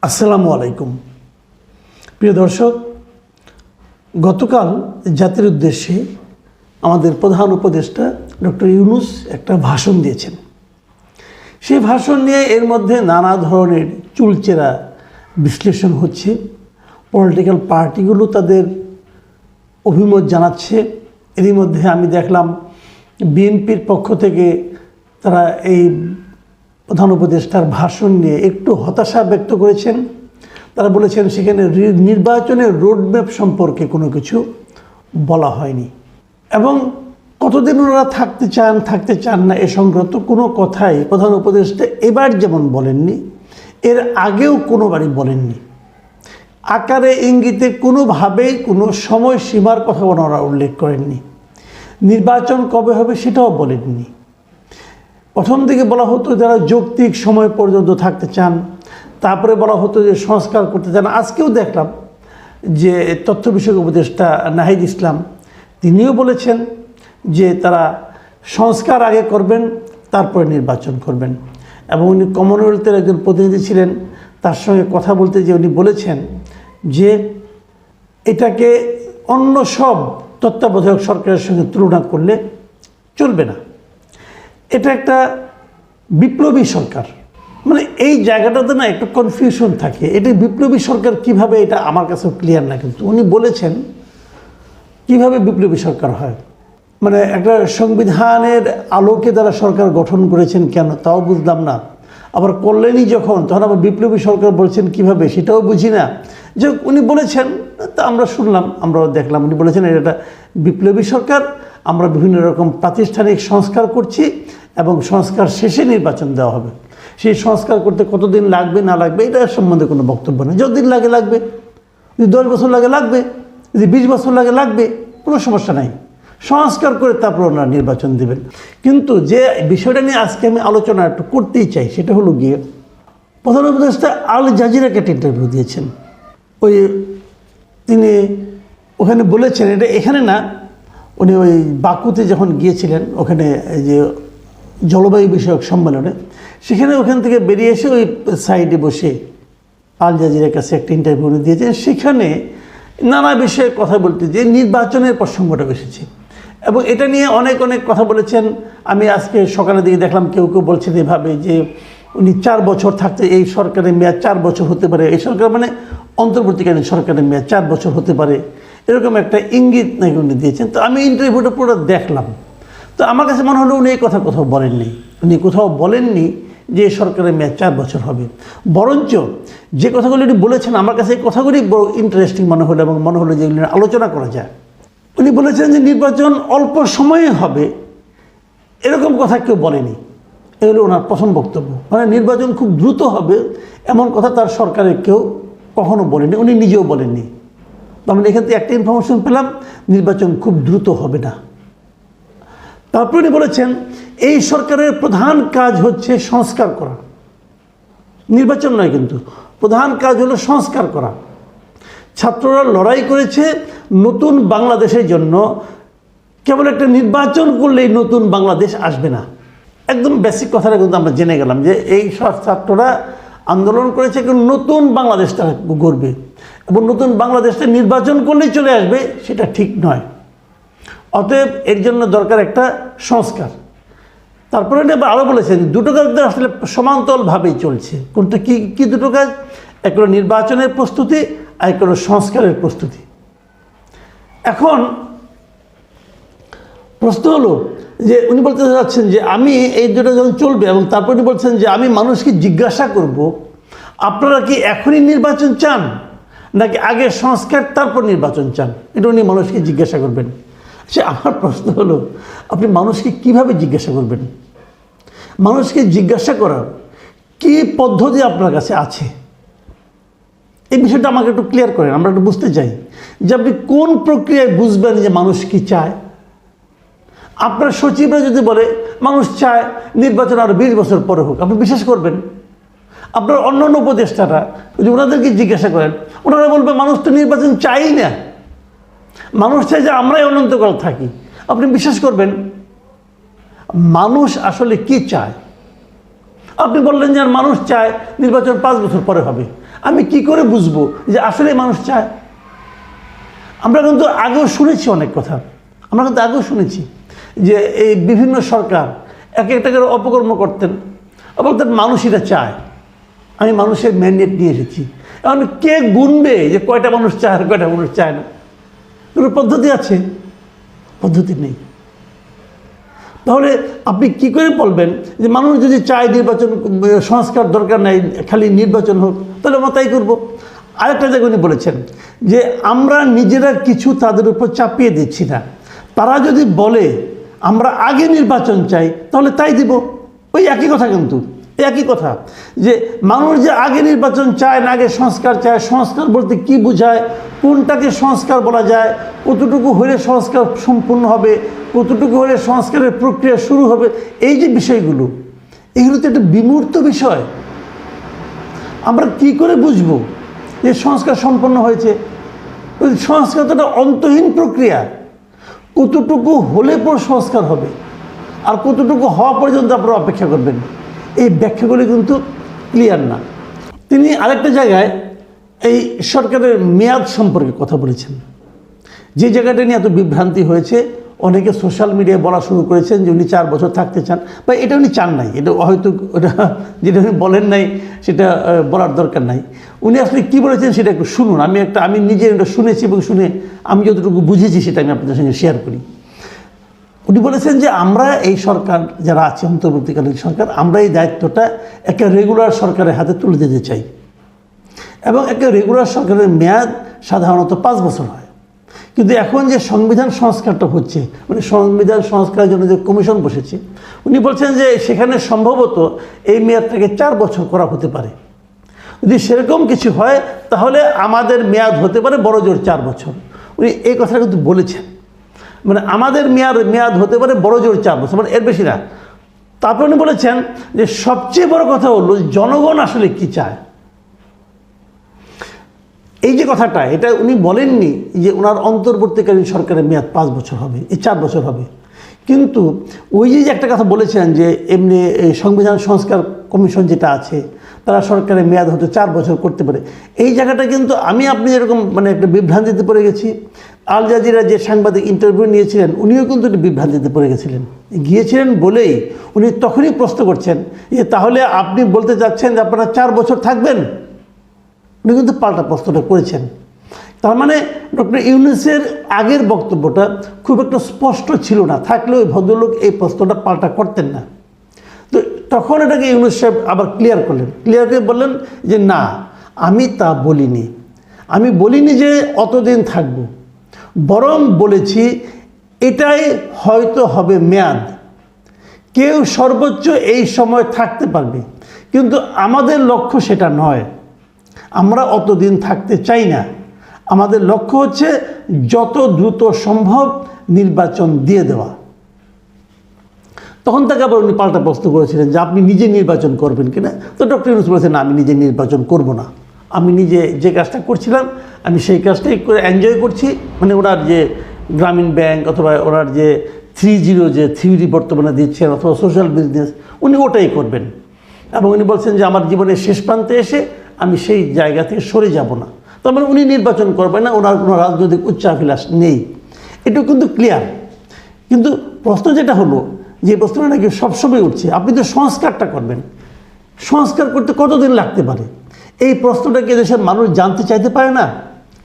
আসসালামু আলাইকুম প্রিয় দর্শক, গতকাল জাতির উদ্দেশ্যে আমাদের প্রধান উপদেষ্টা ডক্টর ইউনূস একটা ভাষণ দিয়েছেন। সেই ভাষণ নিয়ে এর মধ্যে নানা ধরনের চুলচেরা বিশ্লেষণ হচ্ছে। পলিটিক্যাল পার্টিগুলো তাদের অভিমত জানাচ্ছে। এরই মধ্যে আমি দেখলাম বিএনপির পক্ষ থেকে তারা এই প্রধান উপদেষ্টার ভাষণ নিয়ে একটু হতাশা ব্যক্ত করেছেন। তারা বলেছেন সেখানে নির্বাচনের রোডম্যাপ সম্পর্কে কোনো কিছু বলা হয়নি এবং কতদিন ওনারা থাকতে চান না এ সংক্রান্ত কোনো কথাই প্রধান উপদেষ্টা এবার যেমন বলেননি, এর আগেও কোনোবারই বলেননি। আকারে ইঙ্গিতে কোনোভাবেই কোনো সময়সীমার কথা ওনারা উল্লেখ করেননি। নির্বাচন কবে হবে সেটাও বলেননি। প্রথম দিকে বলা হতো যারা যৌক্তিক সময় পর্যন্ত থাকতে চান, তারপরে বলা হতো যে সংস্কার করতে চান। আজকেও দেখলাম যে তথ্য বিষয়ক উপদেষ্টা নাহিদ ইসলাম তিনিও বলেছেন যে তারা সংস্কার আগে করবেন, তারপরে নির্বাচন করবেন। এবং উনি কমনওয়েলথের একজন প্রতিনিধি ছিলেন, তার সঙ্গে কথা বলতে যে উনি বলেছেন যে এটাকে অন্য সব তত্ত্বাবধায়ক সরকারের সঙ্গে তুলনা করলে চলবে না। এটা একটা বিপ্লবী সরকার, মানে এই জায়গাটাতে না একটু কনফিউশন থাকে। এটা বিপ্লবী সরকার কিভাবে, এটা আমার কাছেও ক্লিয়ার না। কিন্তু উনি বলেছেন কিভাবে বিপ্লবী সরকার হয়, মানে একটা সংবিধানের আলোকে তারা সরকার গঠন করেছেন কেন তাও বুঝলাম না। আবার করলেনই যখন, তখন আবার বিপ্লবী সরকার বলছেন কিভাবে সেটাও বুঝি না। যে উনি বলেছেন তা আমরা শুনলাম, আমরাও দেখলাম। উনি বলেছেন এটা বিপ্লবী সরকার, আমরা বিভিন্ন রকম প্রাতিষ্ঠানিক সংস্কার করছি এবং সংস্কার শেষে নির্বাচন দেওয়া হবে। সেই সংস্কার করতে কতদিন লাগবে না লাগবে এটার সম্বন্ধে কোনো বক্তব্য নেই। যতদিন লাগে লাগবে, যদি 10 বছর লাগে লাগবে, যদি 20 বছর লাগে লাগবে, কোনো সমস্যা নাই। সংস্কার করে তারপর ওনারা নির্বাচন দেবেন। কিন্তু যে বিষয়টা নিয়ে আজকে আমি আলোচনা একটু করতেই চাই সেটা হলো গিয়ে প্রধান উপদেষ্টা আল জাজিরাকে একটা ইন্টারভিউ দিয়েছেন। তিনি ওখানে বলেছেন, এটা এখানে না, উনি ওই বাকুতে যখন গিয়েছিলেন ওখানে যে জলবায়ু বিষয়ক সম্মেলনে, সেখানে ওখান থেকে বেরিয়ে এসে ওই সাইডে বসে আল জাজিরার কাছে একটা ইন্টারভিউ উনি দিয়েছেন। সেখানে নানা বিষয়ে কথা বলতে যে নির্বাচনের প্রসঙ্গটা এসেছে এবং এটা নিয়ে অনেক কথা বলেছেন। আমি আজকে সকালের দিকে দেখলাম কেউ বলছেন এভাবে যে উনি 4 বছর থাকতে, এই সরকারের মেয়াদ 4 বছর হতে পারে, এই সরকার মানে অন্তর্বর্তীকালীন সরকারের মেয়াদ 4 বছর হতে পারে, এরকম একটা ইঙ্গিত নাকি উনি দিয়েছেন। তো আমি ইন্টারভিউটা পুরো দেখলাম, তো আমার কাছে মনে হলো উনি এই কথা কোথাও বলেননি। উনি কোথাও বলেননি যে সরকারের মেয়াদ 4 বছর হবে। বরঞ্চ যে কথাগুলি উনি বলেছেন আমার কাছে এই কথাগুলি বড় ইন্টারেস্টিং মনে হলো এবং মনে হলো যে এগুলি আলোচনা করা যায়। উনি বলেছেন যে নির্বাচন অল্প সময়ে হবে, এরকম কথা কেউ বলেনি। এগুলো ওনার প্রথম বক্তব্য, মানে নির্বাচন খুব দ্রুত হবে এমন কথা তার সরকারের কেউ কখনো বলেনি, উনি নিজেও বলেননি। আমরা এখান থেকে একটা ইনফরমেশন পেলাম, নির্বাচন খুব দ্রুত হবে না। তারপরে উনি বলেছেন এই সরকারের প্রধান কাজ হচ্ছে সংস্কার করা, নির্বাচন নয়, কিন্তু প্রধান কাজ হলো সংস্কার করা। ছাত্ররা লড়াই করেছে নতুন বাংলাদেশের জন্য, কেবল একটা নির্বাচন করলেই নতুন বাংলাদেশ আসবে না। একদম বেসিক কথাটা কিন্তু আমরা জেনে গেলাম যে এই সব ছাত্ররা আন্দোলন করেছে কিন্তু নতুন বাংলাদেশটা গড়বে এবং নতুন বাংলাদেশটা নির্বাচন করলেই চলে আসবে সেটা ঠিক নয়। অতএব এর জন্য দরকার একটা সংস্কার। তারপরে আরও বলেছেন দুটো কাজ আসলে সমান্তরালভাবেই চলছে। কোনটা কি দুটো কাজ? এক হলো নির্বাচনের প্রস্তুতি, আর এক হলো সংস্কারের প্রস্তুতি। এখন প্রশ্ন হলো যে উনি বলতে চাচ্ছেন যে আমি এই দুটো যখন চলবে এবং তারপর উনি বলছেন যে আমি মানুষকে জিজ্ঞাসা করব আপনারা কি এখনই নির্বাচন চান নাকি আগে সংস্কার তারপর নির্বাচন চান, এটা উনি মানুষকে জিজ্ঞাসা করবেন। সে আমার প্রশ্ন হলো আপনি মানুষকে কিভাবে জিজ্ঞাসা করবেন? মানুষকে জিজ্ঞাসা করার কি পদ্ধতি আপনার কাছে আছে? এই বিষয়টা আমাকে একটু ক্লিয়ার করেন, আমরা একটু বুঝতে চাই যে আপনি কোন প্রক্রিয়ায় বুঝবেন যে মানুষ কি চায়। আপনার সচিবরা যদি বলে মানুষ চায় নির্বাচন আরও 20 বছর পরে হোক, আপনি বিশ্বাস করবেন? আপনার অন্যান্য উপদেষ্টারা যদি ওনাদেরকে জিজ্ঞাসা করেন, ওনারা বলবে মানুষ তো নির্বাচন চাই না, মানুষ চাই যে আমরাই অনন্তকাল থাকি, আপনি বিশ্বাস করবেন? মানুষ আসলে কি চায়? আপনি বললেন যে মানুষ চায় নির্বাচন 5 বছর পরে হবে। আমি কি করে বুঝবো যে আসলে মানুষ চায়? আমরা কিন্তু আগেও শুনেছি অনেক কথা, আমরা কিন্তু আগেও শুনেছি যে এই বিভিন্ন সরকার এক একটা করে অপকর্ম করতেন, বলতেন মানুষ এটা চায়, আমি মানুষের ম্যান্ডেট নিয়ে এসেছি। এখন কে গুনবে যে কয়টা মানুষ চায় আর কয়টা মানুষ চায় না? কোনো পদ্ধতি আছে? পদ্ধতি নেই। তাহলে আপনি কি করে বলবেন যে মানুষ যদি চায় নির্বাচন সংস্কার দরকার নেই, খালি নির্বাচন হোক, তাহলে আমরা তাই করবো? আরেকটা জায়গায় উনি বলেছেন যে আমরা নিজেরা কিছু তাদের উপর চাপিয়ে দিচ্ছি না, তারা যদি বলে আমরা আগে নির্বাচন চাই তাহলে তাই দিব। ওই একই কথা, কিন্তু একই কথা যে মানুষ যে আগে নির্বাচন চায় না আগে সংস্কার চায়। সংস্কার বলতে কি বোঝায়, কোনটাকে সংস্কার বলা যায়, কতটুকু হলে সংস্কার সম্পূর্ণ হবে, কতটুকু হলে সংস্কারের প্রক্রিয়া শুরু হবে, এই যে বিষয়গুলো, এগুলো তো একটা বিমূর্ত বিষয়। আমরা কি করে বুঝবো যে সংস্কার সম্পন্ন হয়েছে? সংস্কার তো একটা অন্তহীন প্রক্রিয়া। কতটুকু হলে পর সংস্কার হবে আর কতটুকু হওয়া পর্যন্ত আপনারা অপেক্ষা করবেন, এই ব্যাখ্যাগুলি কিন্তু ক্লিয়ার না। তিনি আরেকটা জায়গায় এই সরকারের মেয়াদ সম্পর্কে কথা বলেছেন, যে জায়গাটা নিয়ে এত বিভ্রান্তি হয়েছে। অনেকে সোশ্যাল মিডিয়ায় বলা শুরু করেছেন যে উনি 4 বছর থাকতে চান, বা এটা উনি চান নাই, এটা হয়তো ওটা যেটা উনি বলেন নাই সেটা বলার দরকার নাই। উনি আসলে কী বলেছেন সেটা একটু শুনুন। আমি নিজে এটা শুনেছি এবং শুনে আমি যতটুকু বুঝেছি সেটা আমি আপনাদের সঙ্গে শেয়ার করি। উনি বলেছেন যে আমরা এই সরকার যারা আছে, অন্তর্বর্তীকালীন সরকার, আমরা এই দায়িত্বটা একটা রেগুলার সরকারের হাতে তুলে দিতে চাই। এবং একটা রেগুলার সরকারের মেয়াদ সাধারণত 5 বছর হয়। কিন্তু এখন যে সংবিধান সংস্কারটা হচ্ছে, মানে সংবিধান সংস্কারের জন্য যে কমিশন বসেছে, উনি বলছেন যে সেখানে সম্ভবত এই মেয়াদটাকে 4 বছর করা হতে পারে। যদি সেরকম কিছু হয় তাহলে আমাদের মেয়াদ হতে পারে বড়জোর 4 বছর। উনি এই কথাটা কিন্তু বলেছেন, মানে আমাদের মেয়াদ হতে পারে বড়জোর 4 বছর, মানে এর বেশি না। তারপর উনি বলেছেন যে সবচেয়ে বড় কথা হলো জনগণ আসলে কি চায়। এই যে কথাটা, এটা উনি বলেননি যে ওনার অন্তর্বর্তীকালীন সরকারের মেয়াদ 5 বছর হবে, এই 4 বছর হবে। কিন্তু ওই যে একটা কথা বলেছেন যে এমনি এই সংবিধান সংস্কার কমিশন যেটা আছে তারা সরকারের মেয়াদ হতে 4 বছর করতে পারে, এই জায়গাটা কিন্তু আপনি এরকম মানে একটা বিভ্রান্তিতে পড়ে গেছি। আল জাজিরা যে সাংবাদিক ইন্টারভিউ নিয়েছিলেন উনিও কিন্তু একটা বিভ্রান্তিতে পড়ে গিয়েছিলেন বলেই উনি তখনই প্রশ্ন করছেন যে তাহলে আপনি বলতে চাচ্ছেন যে আপনারা 4 বছর থাকবেন? উনি কিন্তু পাল্টা প্রশ্নটা করেছেন। তার মানে ডক্টর ইউনূসের আগের বক্তব্যটা খুব একটা স্পষ্ট ছিল না, থাকলেও ওই ভদ্রলোক এই প্রশ্নটা পাল্টা করতেন না। তো তখন এটাকে ইউনূস সাহেব আবার ক্লিয়ার করলেন, ক্লিয়ার করে বললেন যে না, আমি তা বলিনি, আমি বলিনি যে অতদিন থাকব, বরং বলেছি এটাই হয়তো হবে মেয়াদ, কেউ সর্বোচ্চ এই সময় থাকতে পারবে, কিন্তু আমাদের লক্ষ্য সেটা নয়, আমরা অতদিন থাকতে চাই না, আমাদের লক্ষ্য হচ্ছে যত দ্রুত সম্ভব নির্বাচন দিয়ে দেওয়া। তখন তাকে আবার উনি পাল্টা প্রশ্ন করেছিলেন যে আপনি নিজে নির্বাচন করবেন কিনা। তো ডক্টর ইউনূস বলেছেন না, আমি নিজে নির্বাচন করব না, আমি নিজে যে কাজটা করছিলাম আমি সেই কাজটাই করে এনজয় করছি। মানে ওনার যে গ্রামীণ ব্যাংক অথবা ওনার যে 3.0 যে থিওরি বর্তমানে দিচ্ছেন অথবা সোশ্যাল বিজনেস, উনি ওটাই করবেন। এবং উনি বলছেন যে আমার জীবনের শেষ প্রান্তে এসে আমি সেই জায়গা থেকে সরে যাব না। তার মানে উনি নির্বাচন করবেন না, ওনার কোনো রাজনৈতিক উচ্চাভিলাষ নেই, এটাও কিন্তু ক্লিয়ার। কিন্তু প্রশ্ন যেটা হলো, যে প্রশ্নটা নাকি সবসময় উঠছে, আপনি তো সংস্কারটা করবেন, সংস্কার করতে কতদিন লাগতে পারে? এই প্রশ্নটাকে দেশের মানুষ জানতে চাইতে পারে না?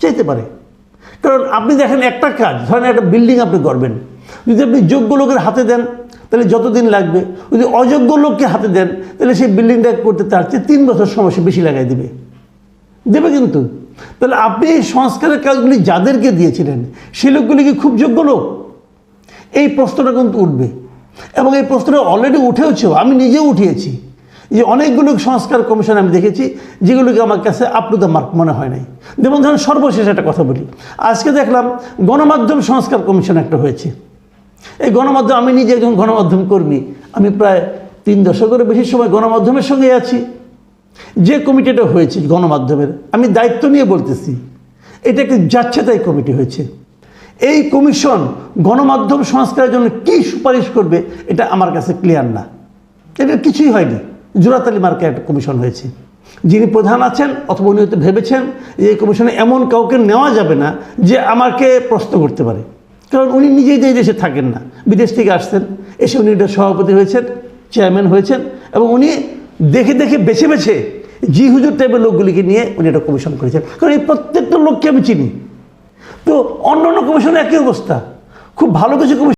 চাইতে পারে। কারণ আপনি দেখেন একটা কাজ, ধরেন একটা বিল্ডিং আপনি করবেন, যদি আপনি যোগ্য লোকের হাতে দেন তাহলে যতদিন লাগবে, যদি অযোগ্য লোককে হাতে দেন তাহলে সেই বিল্ডিংটা করতে তার চেয়ে 3 বছর সময় সে বেশি লাগাই দেবে কিন্তু। তাহলে আপনি এই সংস্কারের কাজগুলি যাদেরকে দিয়েছিলেন সেই লোকগুলি কি খুব যোগ্য লোক? এই প্রশ্নটা কিন্তু উঠবে, এবং এই প্রশ্নটা অলরেডি উঠেওছেও, আমি নিজেও উঠিয়েছি যে অনেকগুলো সংস্কার কমিশন আমি দেখেছি যেগুলোকে আমার কাছে আপ টু দ্য মার্ক মনে হয় নাই। যেমন ধরেন সর্বশেষ একটা কথা বলি, আজকে দেখলাম গণমাধ্যম সংস্কার কমিশন একটা হয়েছে। এই গণমাধ্যম, আমি নিজে একজন গণমাধ্যম কর্মী, আমি প্রায় 3 দশকেরও বেশি সময় গণমাধ্যমের সঙ্গে আছি। যে কমিটিটা হয়েছে গণমাধ্যমের, আমি দায়িত্ব নিয়ে বলতেছি, এটা একটি যাচ্ছেতাই কমিটি হয়েছে। এই কমিশন গণমাধ্যম সংস্কারের জন্য কী সুপারিশ করবে এটা আমার কাছে ক্লিয়ার না, এটা কিছুই হয়নি। জোড়াতালি মার্কা একটা কমিশন হয়েছে। যিনি প্রধান আছেন অথবা উনি হয়তো ভেবেছেন যে এই কমিশনে এমন কাউকে নেওয়া যাবে না যে আমাকে প্রশ্ন করতে পারে, কারণ উনি নিজেই এই দেশে থাকেন না, বিদেশ থেকে আসছেন, এসে উনি এটার সভাপতি হয়েছেন, চেয়ারম্যান হয়েছেন, এবং উনি দেখে দেখে বেছে বেছে জি হুজুর টাইপের লোকগুলিকে নিয়ে উনি একটা কমিশন করেছেন। কারণ এই প্রত্যেকটা লোককে আমি চিনি। তো অন্য অন্য কমিশনে একই অবস্থা, খুব ভালো কিছু কমিশন